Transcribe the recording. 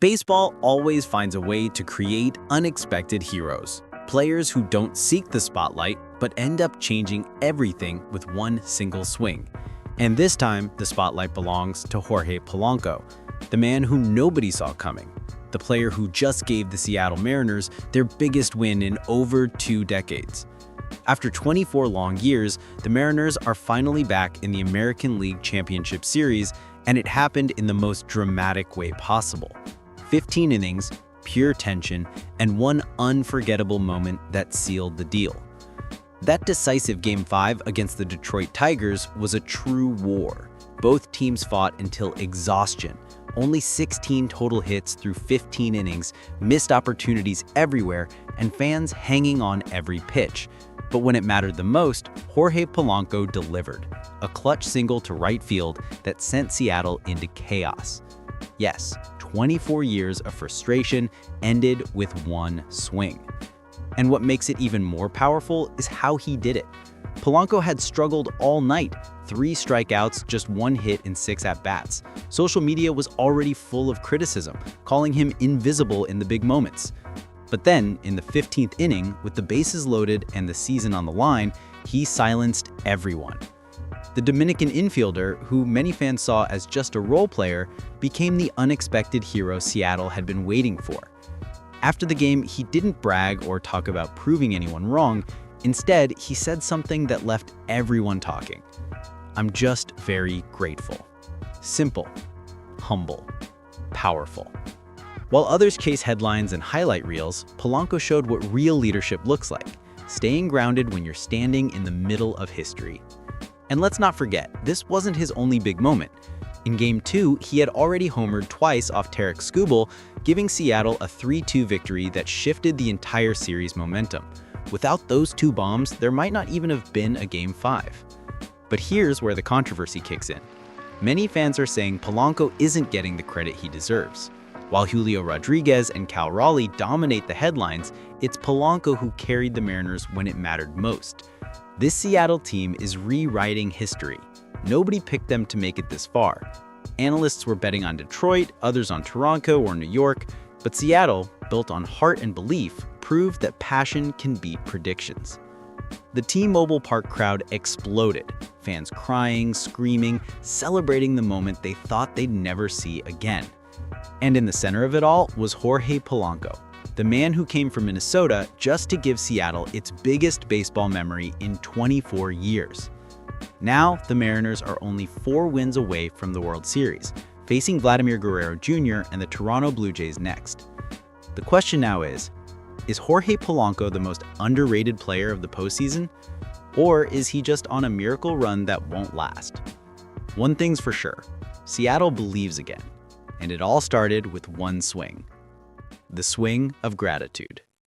Baseball always finds a way to create unexpected heroes, players who don't seek the spotlight but end up changing everything with one single swing. And this time, the spotlight belongs to Jorge Polanco, the man who nobody saw coming, the player who just gave the Seattle Mariners their biggest win in over 2 decades. After 24 long years, the Mariners are finally back in the American League Championship Series, and it happened in the most dramatic way possible. 15 innings, pure tension, and one unforgettable moment that sealed the deal. That decisive Game 5 against the Detroit Tigers was a true war. Both teams fought until exhaustion. Only 16 total hits through 15 innings, missed opportunities everywhere, and fans hanging on every pitch. But when it mattered the most, Jorge Polanco delivered. A clutch single to right field that sent Seattle into chaos. Yes, 24 years of frustration ended with one swing. And what makes it even more powerful is how he did it. Polanco had struggled all night, 3 strikeouts, just 1 hit in 6 at-bats. Social media was already full of criticism, calling him invisible in the big moments. But then, in the 15th inning, with the bases loaded and the season on the line, he silenced everyone. The Dominican infielder, who many fans saw as just a role player, became the unexpected hero Seattle had been waiting for. After the game, he didn't brag or talk about proving anyone wrong. Instead, he said something that left everyone talking. "I'm just very grateful." Simple, humble, powerful. While others chase headlines and highlight reels, Polanco showed what real leadership looks like, staying grounded when you're standing in the middle of history. And let's not forget, this wasn't his only big moment. In Game 2, he had already homered twice off Tarek Skubal, giving Seattle a 3-2 victory that shifted the entire series momentum. Without those 2 bombs, there might not even have been a Game 5. But here's where the controversy kicks in. Many fans are saying Polanco isn't getting the credit he deserves. While Julio Rodriguez and Cal Raleigh dominate the headlines, it's Polanco who carried the Mariners when it mattered most. This Seattle team is rewriting history. Nobody picked them to make it this far. Analysts were betting on Detroit, others on Toronto or New York, but Seattle, built on heart and belief, proved that passion can beat predictions. The T-Mobile Park crowd exploded, fans crying, screaming, celebrating the moment they thought they'd never see again. And in the center of it all was Jorge Polanco, the man who came from Minnesota just to give Seattle its biggest baseball memory in 24 years. Now, the Mariners are only 4 wins away from the World Series, facing Vladimir Guerrero Jr. and the Toronto Blue Jays next. The question now is Jorge Polanco the most underrated player of the postseason? Or is he just on a miracle run that won't last? One thing's for sure, Seattle believes again. And it all started with one swing. The swing of gratitude.